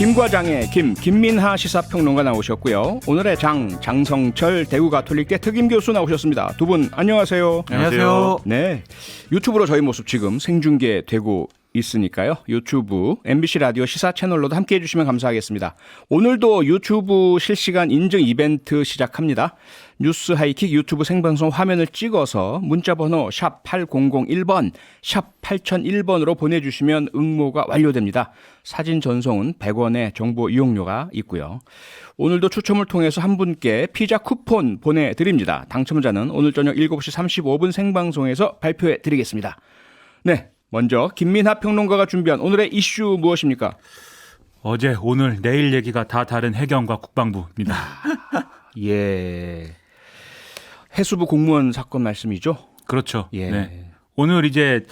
김과장의 김민하 시사평론가 나오셨고요. 오늘의 장성철 대구가톨릭대 특임교수 나오셨습니다. 두 분 안녕하세요. 안녕하세요. 네, 유튜브로 저희 모습 지금 생중계되고 있으니까요. 유튜브 MBC 라디오 시사 채널로도 함께해 주시면 감사하겠습니다. 오늘도 유튜브 실시간 인증 이벤트 시작합니다. 뉴스 하이킥 유튜브 생방송 화면을 찍어서 문자번호 샵 8001번, 샵 8001번으로 보내주시면 응모가 완료됩니다. 사진 전송은 100원의 정보 이용료가 있고요. 오늘도 추첨을 통해서 한 분께 피자 쿠폰 보내드립니다. 당첨자는 오늘 저녁 7시 35분 생방송에서 발표해 드리겠습니다. 네, 먼저 김민하 평론가가 준비한 오늘의 이슈 무엇입니까? 어제, 오늘, 내일 얘기가 다 다른 해경과 국방부입니다. 예, 해수부 공무원 사건 말씀이죠? 그렇죠. 예. 네. 오늘 이제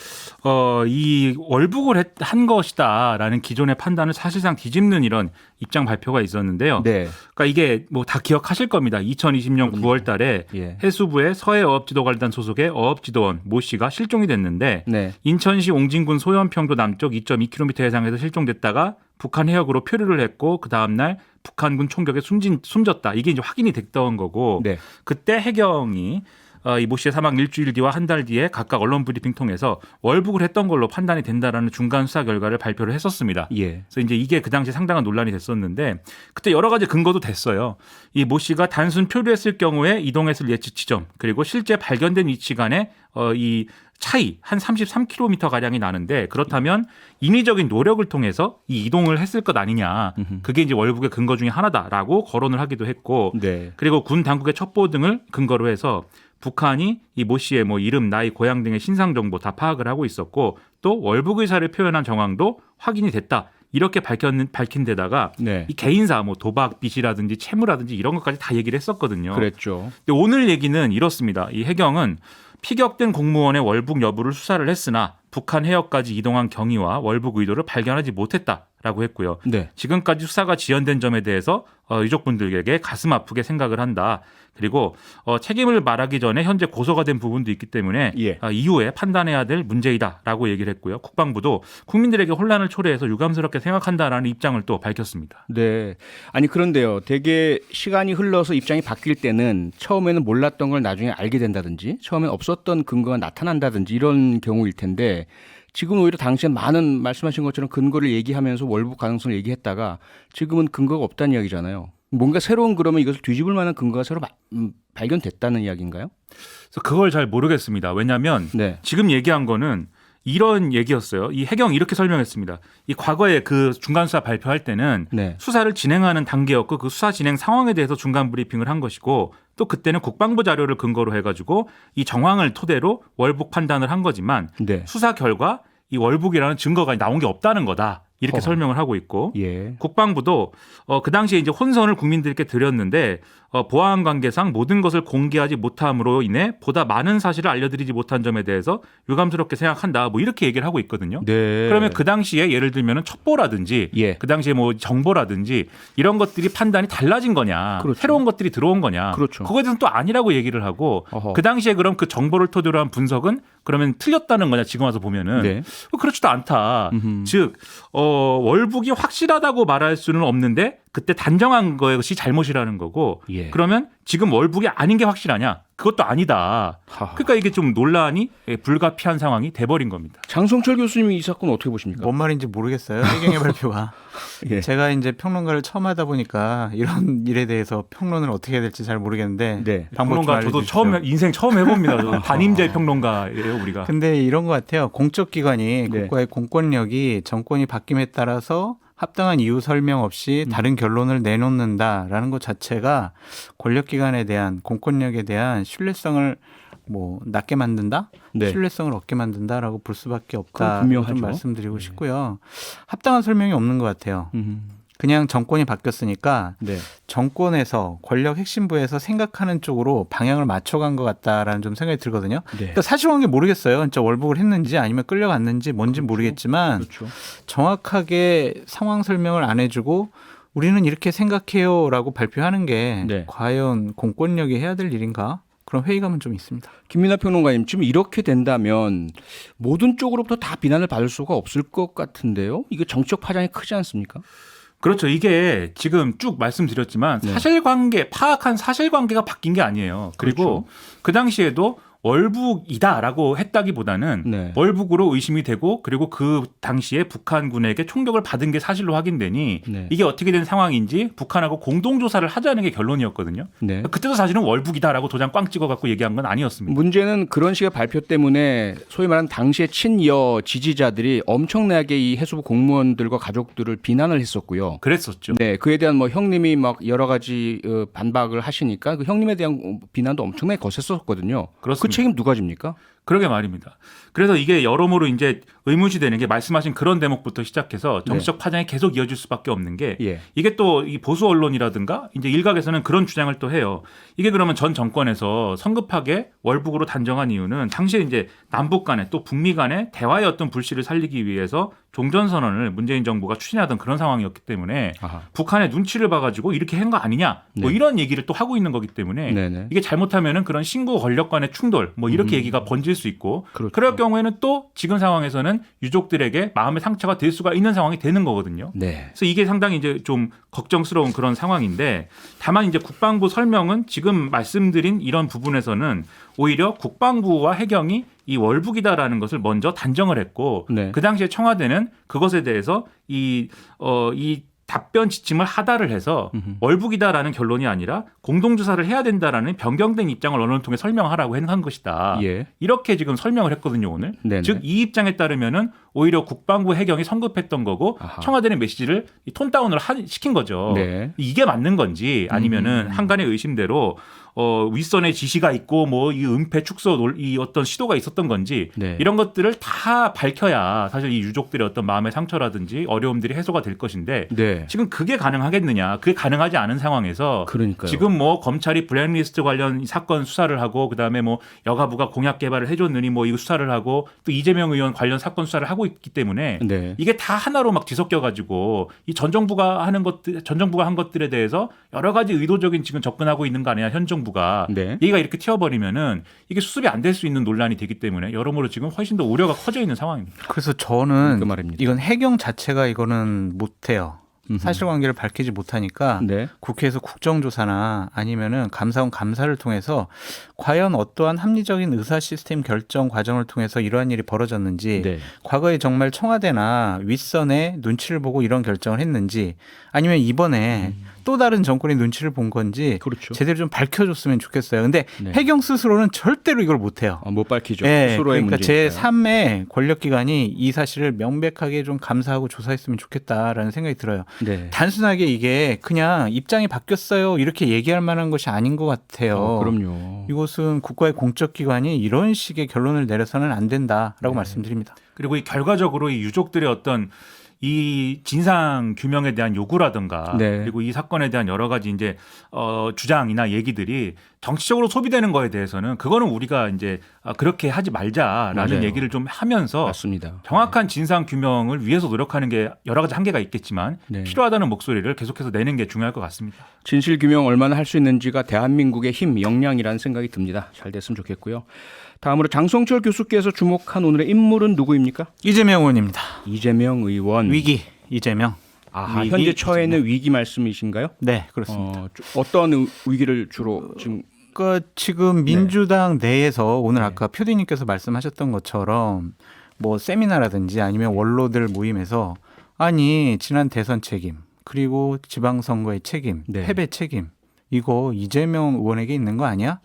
이 월북을 한 것이다라는 기존의 판단을 사실상 뒤집는 이런 입장 발표가 있었는데요. 네. 그러니까 이게 뭐 다 기억하실 겁니다. 2020년 9월 달에 예. 해수부의 서해어업지도관리단 소속의 어업지도원 모 씨가 실종이 됐는데 네. 인천시 옹진군 소연평도 남쪽 2.2km 해상에서 실종됐다가 북한 해역으로 표류를 했고 그 다음날 북한군 총격에 숨졌다. 이게 이제 확인이 됐던 거고 네. 그때 해경이 이 모 씨의 사망 일주일 뒤와 한 달 뒤에 각각 언론 브리핑 통해서 월북을 했던 걸로 판단이 된다라는 중간 수사 결과를 발표를 했었습니다. 예. 그래서 이제 이게 그 당시 상당한 논란이 됐었는데 그때 여러 가지 근거도 됐어요. 이 모 씨가 단순 표류했을 경우에 이동했을 예측 지점 그리고 실제 발견된 위치 간의 이 차이 한 33km 가량이 나는데 그렇다면 인위적인 노력을 통해서 이 이동을 했을 것 아니냐. 그게 이제 월북의 근거 중에 하나다라고 거론을 하기도 했고 네. 그리고 군 당국의 첩보 등을 근거로 해서 북한이 이 모 씨의 뭐 이름, 나이, 고향 등의 신상 정보 다 파악을 하고 있었고 또 월북 의사를 표현한 정황도 확인이 됐다. 이렇게 밝힌 데다가 네. 이 개인사 뭐 도박, 빚이라든지 채무라든지 이런 것까지 다 얘기를 했었거든요. 그랬죠. 근데 오늘 얘기는 이렇습니다. 이 해경은 피격된 공무원의 월북 여부를 수사를 했으나 북한 해역까지 이동한 경위와 월북 의도를 발견하지 못했다라고 했고요. 네. 지금까지 수사가 지연된 점에 대해서 유족분들에게 가슴 아프게 생각을 한다. 그리고 책임을 말하기 전에 현재 고소가 된 부분도 있기 때문에 예. 이후에 판단해야 될 문제이다라고 얘기를 했고요. 국방부도 국민들에게 혼란을 초래해서 유감스럽게 생각한다라는 입장을 또 밝혔습니다. 네. 아니 그런데요. 되게 시간이 흘러서 입장이 바뀔 때는 처음에는 몰랐던 걸 나중에 알게 된다든지 처음엔 없었던 근거가 나타난다든지 이런 경우일 텐데 지금 오히려 당시에 많은 말씀하신 것처럼 근거를 얘기하면서 월북 가능성을 얘기했다가 지금은 근거가 없다는 이야기잖아요. 뭔가 새로운 그러면 이것을 뒤집을 만한 근거가 새로 발견됐다는 이야기인가요? 그래서 그걸 잘 모르겠습니다. 왜냐하면 네. 지금 얘기한 거는 이런 얘기였어요. 이 해경이 이렇게 설명했습니다. 이 과거에 그 중간 수사 발표할 때는 네. 수사를 진행하는 단계였고 그 수사 진행 상황에 대해서 중간 브리핑을 한 것이고 또 그때는 국방부 자료를 근거로 해가지고 이 정황을 토대로 월북 판단을 한 거지만 네. 수사 결과 이 월북이라는 증거가 나온 게 없다는 거다. 이렇게 설명을 하고 있고 예. 국방부도 그 당시에 이제 혼선을 국민들께 드렸는데 보안 관계상 모든 것을 공개하지 못함으로 인해 보다 많은 사실을 알려드리지 못한 점에 대해서 유감스럽게 생각한다. 뭐 이렇게 얘기를 하고 있거든요. 네. 그러면 그 당시에 예를 들면 첩보라든지 예. 그 당시에 뭐 정보라든지 이런 것들이 판단이 달라진 거냐, 그렇죠. 새로운 것들이 들어온 거냐, 그렇죠. 그거에 대해서는 또 아니라고 얘기를 하고 어허. 그 당시에 그럼 그 정보를 토대로 한 분석은 그러면 틀렸다는 거냐 지금 와서 보면은 네. 그렇지도 않다. 즉 월북이 확실하다고 말할 수는 없는데 그때 단정한 것이 잘못이라는 거고 예. 그러면 지금 월북이 아닌 게 확실하냐? 그것도 아니다. 하하. 그러니까 이게 좀 논란이 불가피한 상황이 돼버린 겁니다. 장성철 교수님이 이 사건 어떻게 보십니까? 뭔 말인지 모르겠어요. 해경의 발표가. 예. 제가 이제 평론가를 처음 하다 보니까 이런 일에 대해서 평론을 어떻게 해야 될지 잘 모르겠는데 네. 방법 좀 평론가 저도 알려주십시오. 인생 처음 해봅니다. 저도 단임제 평론가예요 우리가. 근데 이런 것 같아요. 공적 기관이 네. 국가의 공권력이 정권이 바뀜에 따라서 합당한 이유 설명 없이 다른 결론을 내놓는다라는 것 자체가 권력기관에 대한 공권력에 대한 신뢰성을 뭐 낮게 만든다, 네. 신뢰성을 얻게 만든다라고 볼 수밖에 그건 없다. 분명하죠. 좀 말씀드리고 싶고요. 합당한 설명이 없는 것 같아요. 음. 그냥 정권이 바뀌었으니까 네. 정권에서 권력 핵심부에서 생각하는 쪽으로 방향을 맞춰간 것 같다라는 좀 생각이 들거든요. 네. 그러니까 사실관계 모르겠어요. 진짜 월북을 했는지 아니면 끌려갔는지 뭔지 모르겠지만 그렇죠. 정확하게 상황 설명을 안 해주고 우리는 이렇게 생각해요라고 발표하는 게 네. 과연 공권력이 해야 될 일인가? 그런 회의감은 좀 있습니다. 김민하 평론가님, 지금 이렇게 된다면 모든 쪽으로부터 다 비난을 받을 수가 없을 것 같은데요. 이게 정치적 파장이 크지 않습니까? 그렇죠. 이게 지금 쭉 말씀드렸지만 네. 사실관계, 파악한 사실관계가 바뀐 게 아니에요. 그리고 그 당시에도 월북이다라고 했다기보다는 네. 월북으로 의심이 되고 그리고 그 당시에 북한군에게 총격을 받은 게 사실로 확인되니 네. 이게 어떻게 된 상황인지 북한하고 공동조사를 하자는 게 결론이었거든요. 네. 그때도 사실은 월북이다라고 도장 꽝 찍어갖고 얘기한 건 아니었습니다. 문제는 그런 식의 발표 때문에 소위 말하는 당시의 친여 지지자들이 엄청나게 이 해수부 공무원들과 가족들을 비난을 했었고요. 그랬었죠. 네, 그에 대한 뭐 형님이 막 여러 가지 반박을 하시니까 그 형님에 대한 비난도 엄청나게 거셌었거든요. 그 그렇습니다. 책임 누가 집니까? 그러게 말입니다. 그래서 이게 여러모로 이제 의문시되는 게 말씀하신 그런 대목부터 시작해서 정치적 파장이 계속 이어질 수밖에 없는 게 예. 이게 또 이 보수 언론이라든가 이제 일각에서는 그런 주장을 또 해요. 이게 그러면 전 정권에서 성급하게 월북으로 단정한 이유는 당시에 이제 남북 간에 또 북미 간에 대화의 어떤 불씨를 살리기 위해서 종전선언을 문재인 정부가 추진하던 그런 상황이었기 때문에 아하. 북한의 눈치를 봐가지고 이렇게 한 거 아니냐 뭐 네. 이런 얘기를 또 하고 있는 거기 때문에 네네. 이게 잘못하면은 그런 신고 권력 간의 충돌 뭐 이렇게 얘기가 번질 수 있고 그렇죠. 그럴 경우에는 또 지금 상황에서는 유족들에게 마음의 상처가 될 수가 있는 상황이 되는 거거든요. 네. 그래서 이게 상당히 이제 좀 걱정스러운 그런 상황인데 다만 이제 국방부 설명은 지금 말씀드린 이런 부분에서는 오히려 국방부와 해경이 이 월북이다라는 것을 먼저 단정을 했고 네. 그 당시에 청와대는 그것에 대해서 이 답변 지침을 하달을 해서 월북이다라는 결론이 아니라 공동조사를 해야 된다라는 변경된 입장을 언론을 통해 설명하라고 한 것이다. 예. 이렇게 지금 설명을 했거든요 오늘. 네네. 즉 이 입장에 따르면은 오히려 국방부 해경이 성급했던 거고 아하. 청와대는 메시지를 톤 다운을 시킨 거죠. 네. 이게 맞는 건지 아니면은 한간의 의심대로 윗선의 지시가 있고 뭐 이 은폐 축소 이 어떤 시도가 있었던 건지 네. 이런 것들을 다 밝혀야 사실 이 유족들의 어떤 마음의 상처라든지 어려움들이 해소가 될 것인데 네. 지금 그게 가능하겠느냐? 그게 가능하지 않은 상황에서 그러니까요. 지금 뭐 검찰이 블랙리스트 관련 사건 수사를 하고 그다음에 뭐 여가부가 공약 개발을 해줬느니 뭐 이거 수사를 하고 또 이재명 의원 관련 사건 수사를 하고 있기 때문에 네. 이게 다 하나로 막 뒤섞여 가지고 이 전 정부가 한 것들에 대해서 여러 가지 의도적인 지금 접근하고 있는 거 아니냐 현 정부가 네. 얘기가 이렇게 튀어버리면은 이게 수습이 안 될 수 있는 논란이 되기 때문에 여러모로 지금 훨씬 더 우려가 커져 있는 상황입니다. 그래서 저는 그 말입니다. 이건 해경 자체가 이거는 못해요. 사실관계를 밝히지 못하니까 네. 국회에서 국정조사나 아니면은 감사원 감사를 통해서 과연 어떠한 합리적인 의사 시스템 결정 과정을 통해서 이러한 일이 벌어졌는지 네. 과거에 정말 청와대나 윗선의 눈치를 보고 이런 결정을 했는지 아니면 이번에 또 다른 정권의 눈치를 본 건지 그렇죠. 제대로 좀 밝혀줬으면 좋겠어요. 근데 네. 해경 스스로는 절대로 이걸 못해요. 못 밝히죠. 네, 스스로의 그러니까 문제니까요. 제3의 권력기관이 이 사실을 명백하게 좀 감사하고 조사했으면 좋겠다라는 생각이 들어요. 네. 단순하게 이게 그냥 입장이 바뀌었어요 이렇게 얘기할 만한 것이 아닌 것 같아요. 그럼요. 이것은 국가의 공적 기관이 이런 식의 결론을 내려서는 안 된다라고 말씀드립니다. 그리고 이 결과적으로 이 유족들의 어떤 이 진상 규명에 대한 요구라든가 네. 그리고 이 사건에 대한 여러 가지 이제 주장이나 얘기들이 정치적으로 소비되는 거에 대해서는 그거는 우리가 이제 그렇게 하지 말자라는 맞아요. 얘기를 좀 하면서 맞습니다. 정확한 진상 규명을 위해서 노력하는 게 여러 가지 한계가 있겠지만 네. 필요하다는 목소리를 계속해서 내는 게 중요할 것 같습니다. 진실 규명 얼마나 할 수 있는지가 대한민국의 힘, 역량이라는 생각이 듭니다. 잘 됐으면 좋겠고요. 다음으로 장성철 교수께서 주목한 오늘의 인물은 누구입니까? 이재명 의원입니다. 이재명 의원. 위기 이재명. 아, 위기, 현재 처해 있는 위기 말씀이신가요? 네, 그렇습니다. 어떤 위기를 주로 지금 그러니까 지금 민주당 내에서 오늘 아까 표디님께서 말씀하셨던 것처럼 뭐 세미나라든지 아니면 원로들 모임에서 아니 지난 대선 책임 그리고 지방선거의 책임, 네. 패배 책임 이거 이재명 의원에게 있는 거 아니야?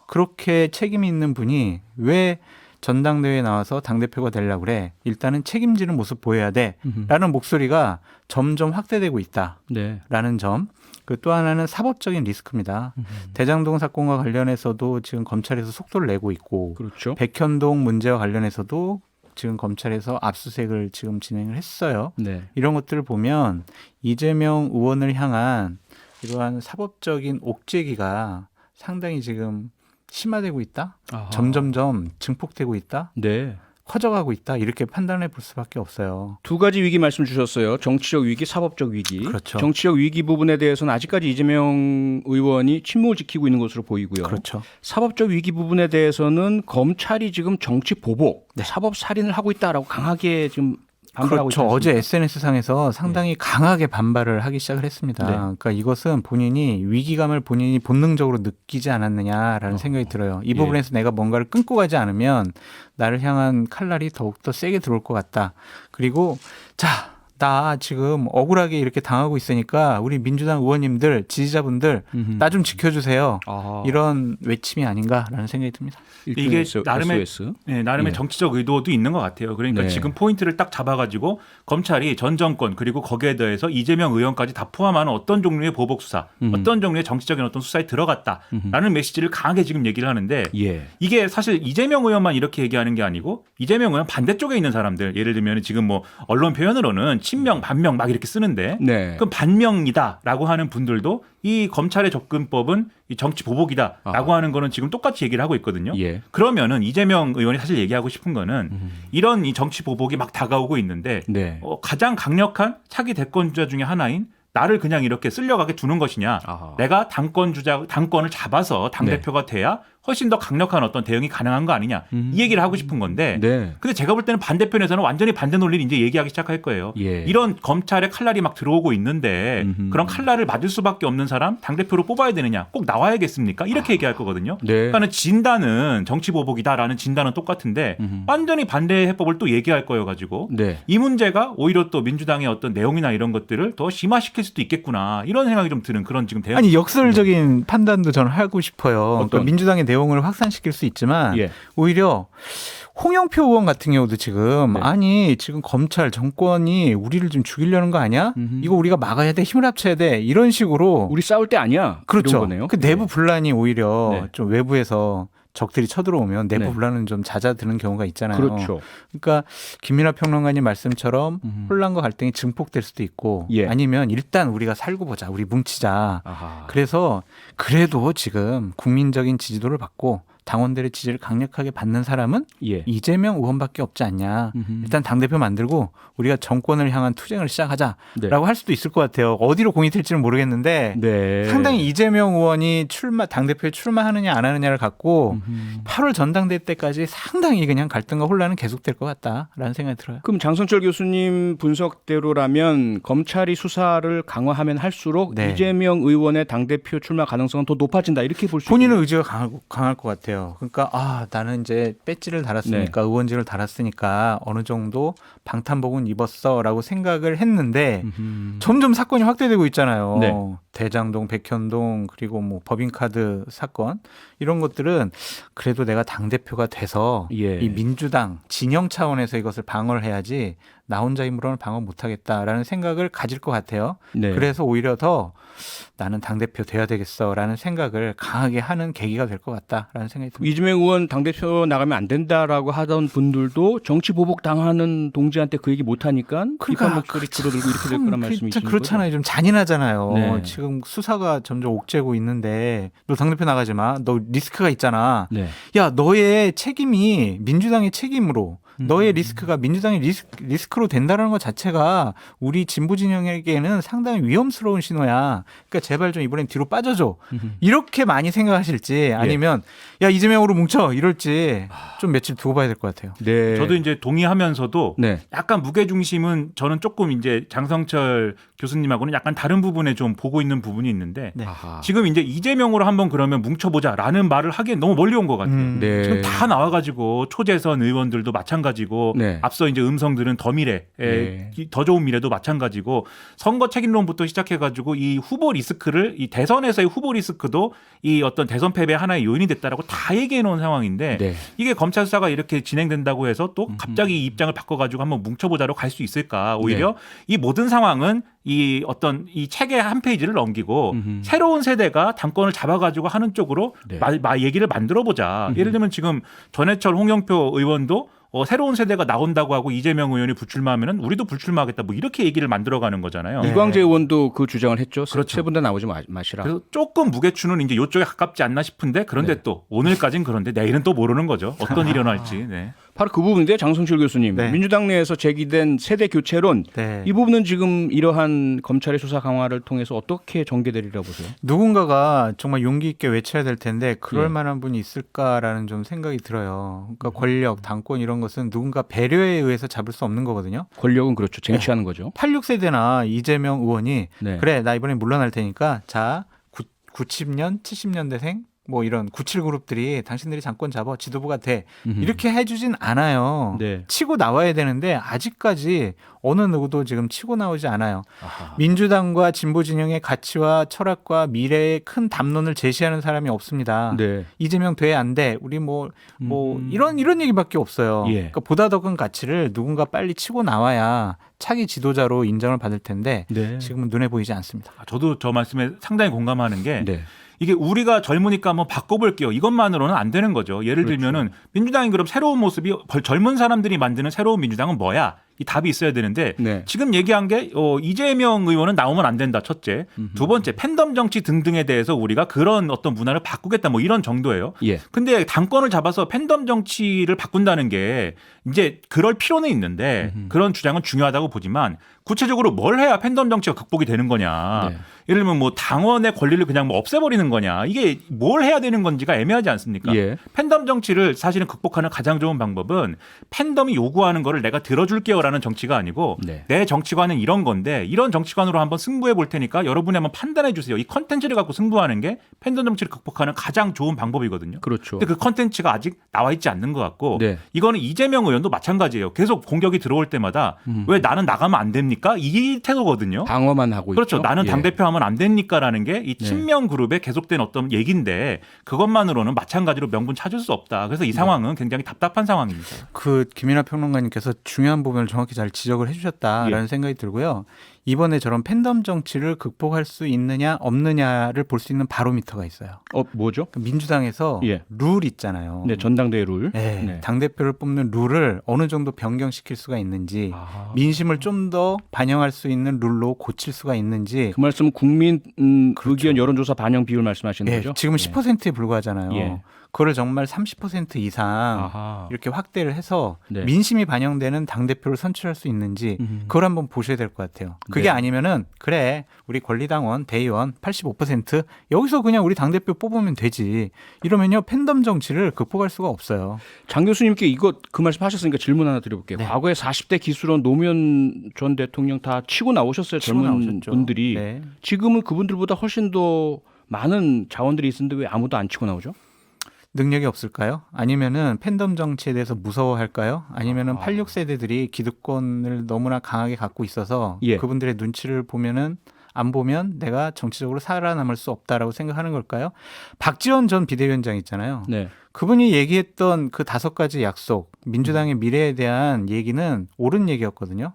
그렇게 책임이 있는 분이 왜 전당대회에 나와서 당대표가 되려고 그래? 일단은 책임지는 모습 보여야 돼. 라는 목소리가 점점 확대되고 있다. 네. 라는 점. 그 또 하나는 사법적인 리스크입니다. 대장동 사건과 관련해서도 지금 검찰에서 속도를 내고 있고 그렇죠. 백현동 문제와 관련해서도 지금 검찰에서 압수수색을 지금 진행을 했어요. 네. 이런 것들을 보면 이재명 의원을 향한 이러한 사법적인 옥죄기가 상당히 지금 심화되고 있다. 아하. 점점점 증폭되고 있다. 네. 커져가고 있다. 이렇게 판단해 볼 수밖에 없어요. 두 가지 위기 말씀 주셨어요. 정치적 위기, 사법적 위기. 그렇죠. 정치적 위기 부분에 대해서는 아직까지 이재명 의원이 침묵을 지키고 있는 것으로 보이고요. 그렇죠. 사법적 위기 부분에 대해서는 검찰이 지금 정치 보복, 사법 살인을 하고 있다라고 강하게 지금 반발하고 있지 그렇죠. 어제 않습니까? SNS 상에서 상당히 강하게 반발을 하기 시작을 했습니다. 네. 그러니까 이것은 본인이 위기감을 본인이 본능적으로 느끼지 않았느냐라는 생각이 들어요. 이 예. 부분에서 내가 뭔가를 끊고 가지 않으면 나를 향한 칼날이 더욱더 세게 들어올 것 같다. 그리고 자, 나 지금 억울하게 이렇게 당하고 있으니까 우리 민주당 의원님들, 지지자분들 나 좀 지켜주세요. 아하. 이런 외침이 아닌가라는 생각이 듭니다. 이게 일종의 나름의 SOS? 네, 나름의 예. 정치적 의도도 있는 것 같아요. 그러니까 네. 지금 포인트를 딱 잡아가지고 검찰이 전 정권 그리고 거기에 대해서 이재명 의원까지 다 포함하는 어떤 종류의 보복 수사, 어떤 종류의 정치적인 어떤 수사에 들어갔다라는 메시지를 강하게 지금 얘기를 하는데 예. 이게 사실 이재명 의원만 이렇게 얘기하는 게 아니고 이재명 의원 반대쪽에 있는 사람들 예를 들면 지금 뭐 언론 표현으로는 친명, 반명 막 이렇게 쓰는데 네. 그럼 반명이다라고 하는 분들도 이 검찰의 접근법은 이 정치 보복이다라고 하는 거는 지금 똑같이 얘기를 하고 있거든요. 예. 그러면은 이재명 의원이 사실 얘기하고 싶은 거는 이런 이 정치 보복이 막 다가오고 있는데 네. 가장 강력한 차기 대권주자 중에 하나인 나를 그냥 이렇게 쓸려가게 두는 것이냐. 아하. 내가 당권을 잡아서 당대표가 돼야 훨씬 더 강력한 어떤 대응이 가능한 거 아니냐. 이 얘기를 하고 싶은 건데. 네. 근데 제가 볼 때는 반대편에서는 완전히 반대 논리를 이제 얘기하기 시작할 거예요. 예. 이런 검찰의 칼날이 막 들어오고 있는데 그런 칼날을 맞을 수밖에 없는 사람 당대표로 뽑아야 되느냐. 꼭 나와야겠습니까? 이렇게 얘기할 거거든요. 네. 그러니까는 진단은 정치 보복이다라는 진단은 똑같은데 완전히 반대 해법을 또 얘기할 거여 가지고 네. 이 문제가 오히려 또 민주당의 어떤 내용이나 이런 것들을 더 심화시킬 수도 있겠구나 이런 생각이 좀 드는 그런 지금 대응. 아니 역설적인 판단도 저는 하고 싶어요. 그러니까 어떤? 민주당의 내용을 확산시킬 수 있지만 예. 오히려 홍영표 의원 같은 경우도 지금 네. 아니 지금 검찰 정권이 우리를 좀 죽이려는 거 아니야? 이거 우리가 막아야 돼, 힘을 합쳐야 돼 이런 식으로 우리 싸울 때 아니야. 그렇죠. 이런 거네요. 그 내부 분란이 오히려 네. 좀 외부에서 적들이 쳐들어오면 내부 네. 분란은 좀 잦아드는 경우가 있잖아요. 그렇죠. 그러니까 김민하 평론가님 말씀처럼 혼란과 갈등이 증폭될 수도 있고 예. 아니면 일단 우리가 살고 보자, 우리 뭉치자. 아하. 그래서 그래도 지금 국민적인 지지도를 받고 당원들의 지지를 강력하게 받는 사람은 예. 이재명 의원밖에 없지 않냐. 일단 당대표 만들고 우리가 정권을 향한 투쟁을 시작하자라고 네. 할 수도 있을 것 같아요. 어디로 공이 튈지는 모르겠는데 네. 상당히 이재명 의원이 당대표에 출마하느냐 안 하느냐를 갖고 8월 전당대회 때까지 상당히 그냥 갈등과 혼란은 계속될 것 같다라는 생각이 들어요. 그럼 장성철 교수님 분석대로라면 검찰이 수사를 강화하면 할수록 네. 이재명 의원의 당대표 출마 가능성은 더 높아진다 이렇게 볼 수 있겠네요. 본인의 의지가 강할 것 같아요. 그러니까 나는 이제 배지를 달았으니까 네. 의원직을 달았으니까 어느 정도 방탄복은 입었어라고 생각을 했는데 점점 사건이 확대되고 있잖아요. 네. 대장동, 백현동 그리고 뭐 법인카드 사건 이런 것들은 그래도 내가 당 대표가 돼서 예. 이 민주당 진영 차원에서 이것을 방어를 해야지 나 혼자 힘으로는 방어 못하겠다라는 생각을 가질 것 같아요. 네. 그래서 오히려 더 나는 당대표 돼야 되겠어라는 생각을 강하게 하는 계기가 될 것 같다라는 생각이 듭니다. 이재명 의원 당대표 나가면 안 된다라고 하던 분들도 정치 보복 당하는 동지한테 그 얘기 못 하니까 비판 목소리 줄어들고 이렇게 될 거란 말씀이신 거죠? 그렇잖아요. 좀 잔인하잖아요. 네. 지금 수사가 점점 옥죄고 있는데 너 당대표 나가지 마. 너 리스크가 있잖아. 네. 야, 너의 책임이 민주당의 책임으로 너의 리스크가 민주당의 리스크로 된다는 것 자체가 우리 진보 진영에게는 상당히 위험스러운 신호야. 그러니까 제발 좀 이번엔 뒤로 빠져줘. 이렇게 많이 생각하실지 아니면 야 이재명으로 뭉쳐 이럴지 좀 며칠 두고 봐야 될 것 같아요. 네. 저도 이제 동의하면서도 네. 약간 무게 중심은 저는 조금 이제 장성철 교수님하고는 약간 다른 부분에 좀 보고 있는 부분이 있는데 네. 아하. 지금 이제 이재명으로 한번 그러면 뭉쳐보자라는 말을 하기엔 너무 멀리 온 것 같아요. 네. 지금 다 나와가지고 초재선 의원들도 마찬가지고 네. 앞서 이제 음성들은 더 미래, 네. 더 좋은 미래도 마찬가지고 선거 책임론부터 시작해가지고 이 후보 리스크를 이 대선에서의 후보 리스크도 이 어떤 대선 패배의 하나의 요인이 됐다라고 다 얘기해 놓은 상황인데 네. 이게 검찰 수사가 이렇게 진행된다고 해서 또 갑자기 이 입장을 바꿔가지고 한번 뭉쳐보자로 갈 수 있을까? 오히려 이 모든 상황은 이 어떤 이 책의 한 페이지를 넘기고 새로운 세대가 당권을 잡아가지고 하는 쪽으로 네. 얘기를 만들어보자. 예를 들면 지금 전해철 홍영표 의원도 새로운 세대가 나온다고 하고 이재명 의원이 불출마하면은 우리도 불출마하겠다. 뭐 이렇게 얘기를 만들어가는 거잖아요. 네. 이광재 의원도 그 주장을 했죠. 그렇죠. 세 분 다 나오지 마시라. 그래서 조금 무게추는 이제 이쪽에 가깝지 않나 싶은데 그런데 네. 또 오늘까지는 그런데 내일은 또 모르는 거죠. 어떤 일이 일어날지. 네. 바로 그 부분인데 장성철 교수님, 네. 민주당 내에서 제기된 세대 교체론 네. 이 부분은 지금 이러한 검찰의 수사 강화를 통해서 어떻게 전개되리라고 보세요? 누군가가 정말 용기 있게 외쳐야 될 텐데 그럴 예. 만한 분이 있을까라는 좀 생각이 들어요. 그러니까 권력, 당권 이런 것은 누군가 배려에 의해서 잡을 수 없는 거거든요. 권력은 그렇죠. 쟁취하는 거죠. 86세대나 이재명 의원이 네. 그래 나 이번에 물러날 테니까 자 90년 70년대생 뭐 이런 97 그룹들이 당신들이 정권 잡아 지도부가 돼 이렇게 해주진 않아요. 네. 치고 나와야 되는데 아직까지 어느 누구도 지금 치고 나오지 않아요. 아하. 민주당과 진보 진영의 가치와 철학과 미래의 큰 담론을 제시하는 사람이 없습니다. 네. 이재명 돼 안 돼? 우리 뭐 이런 얘기밖에 없어요. 예. 그러니까 보다 더 큰 가치를 누군가 빨리 치고 나와야 차기 지도자로 인정을 받을 텐데 네. 지금은 눈에 보이지 않습니다. 저도 저 말씀에 상당히 공감하는 게 네. 이게 우리가 젊으니까 한번 바꿔볼게요. 이것만으로는 안 되는 거죠. 예를 들면은 민주당이 그럼 새로운 모습이 젊은 사람들이 만드는 새로운 민주당은 뭐야? 이 답이 있어야 되는데 네. 지금 얘기한 게 이재명 의원은 나오면 안 된다. 첫째. 두 번째 팬덤 정치 등등에 대해서 우리가 그런 어떤 문화를 바꾸겠다. 뭐 이런 정도예요. 예. 근데 당권을 잡아서 팬덤 정치를 바꾼다는 게 이제 그럴 필요는 있는데 그런 주장은 중요하다고 보지만 구체적으로 뭘 해야 팬덤 정치가 극복이 되는 거냐. 네. 예를 들면 뭐 당원의 권리를 그냥 뭐 없애버리는 거냐. 이게 뭘 해야 되는 건지가 애매하지 않습니까? 예. 팬덤 정치를 사실은 극복하는 가장 좋은 방법은 팬덤이 요구하는 거를 내가 들어줄게요라는 정치가 아니고 네. 내 정치관은 이런 건데 이런 정치관으로 한번 승부해 볼 테니까 여러분이 한번 판단해 주세요. 이 컨텐츠를 갖고 승부하는 게 팬덤 정치를 극복하는 가장 좋은 방법이거든요. 그렇죠. 근데 그 컨텐츠가 아직 나와 있지 않는 것 같고 네. 이거는 이재명 의원도 마찬가지예요. 계속 공격이 들어올 때마다 왜 나는 나가면 안 됩니까? 이 태도거든요. 방어만 하고 그렇죠. 있죠. 나는 예. 당대표 하면 안 됩니까라는 게 이 네. 친명 그룹의 계속된 어떤 얘기인데 그것만으로는 마찬가지로 명분 찾을 수 없다. 그래서 이 상황은 굉장히 답답한 상황입니다. 그 김인하 평론가님께서 중요한 부분을 정확히 잘 지적을 해주셨다라는 예. 생각이 들고요. 이번에 저런 팬덤 정치를 극복할 수 있느냐 없느냐를 볼 수 있는 바로미터가 있어요. 뭐죠? 그 민주당에서 예. 룰 있잖아요. 네, 전당대회 룰. 네, 네. 당대표를 뽑는 룰을 어느 정도 변경시킬 수가 있는지 아하. 민심을 좀 더 반영할 수 있는 룰로 고칠 수가 있는지 그 말씀은 국민 의견 여론조사 반영 비율 말씀하시는 예, 거죠? 지금 예. 10%에 불과하잖아요. 예. 그거를 정말 30% 이상 아하. 이렇게 확대를 해서 네. 민심이 반영되는 당대표를 선출할 수 있는지 그걸 한번 보셔야 될 것 같아요. 그게 네. 아니면은 그래 우리 권리당원 대의원 85% 여기서 그냥 우리 당대표 뽑으면 되지 이러면요 팬덤 정치를 극복할 수가 없어요. 장 교수님께 이거 그 말씀 하셨으니까 질문 하나 드려볼게요. 네. 과거에 40대 기수론 노무현 전 대통령 다 치고 나오셨어요. 치고 젊은 나오셨죠. 분들이. 네. 지금은 그분들보다 훨씬 더 많은 자원들이 있는데 왜 아무도 안 치고 나오죠? 능력이 없을까요? 아니면은 팬덤 정치에 대해서 무서워할까요? 아니면은 86세대들이 기득권을 너무나 강하게 갖고 있어서 예. 그분들의 눈치를 보면은 안 보면 내가 정치적으로 살아남을 수 없다라고 생각하는 걸까요? 박지원 전 비대위원장 있잖아요. 네. 그분이 얘기했던 그 5가지 약속, 민주당의 미래에 대한 얘기는 옳은 얘기였거든요.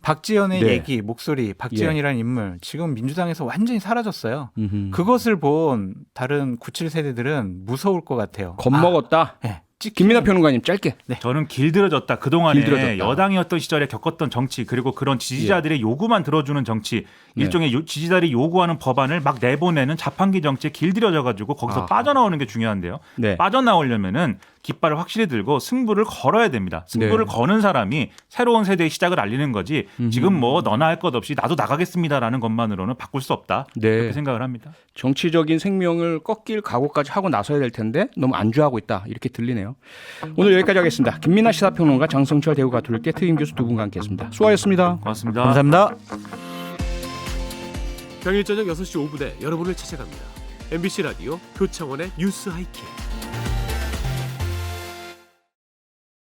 박지원의 네. 얘기, 목소리, 박지원이라는 인물 지금 민주당에서 완전히 사라졌어요. 음흠. 그것을 본 다른 97세대들은 무서울 것 같아요. 겁먹었다. 네. 김민하 평론가님 짧게. 저는 길들여졌다. 그동안에 길들여졌다. 여당이었던 시절에 겪었던 정치 그리고 그런 지지자들의 요구만 들어주는 정치 네. 일종의 지지자들이 요구하는 법안을 막 내보내는 자판기 정치에 길들여져 가지고 거기서 아하. 빠져나오는 게 중요한데요. 네. 빠져나오려면은 깃발을 확실히 들고 승부를 걸어야 됩니다. 승부를 네. 거는 사람이 새로운 세대의 시작을 알리는 거지 지금 뭐 너나 할 것 없이 나도 나가겠습니다라는 것만으로는 바꿀 수 없다. 네. 그렇게 생각을 합니다. 정치적인 생명을 꺾일 각오까지 하고 나서야 될 텐데 너무 안주하고 있다. 이렇게 들리네요. 오늘 여기까지 하겠습니다. 김민하 시사평론가 장성철 대구 가톨릭대 특임 교수 두 분과 함께했습니다. 수고하셨습니다. 고맙습니다. 감사합니다. 평일 저녁 6시 5분에 여러분을 찾아갑니다. MBC 라디오 표창원의 뉴스 하이킥.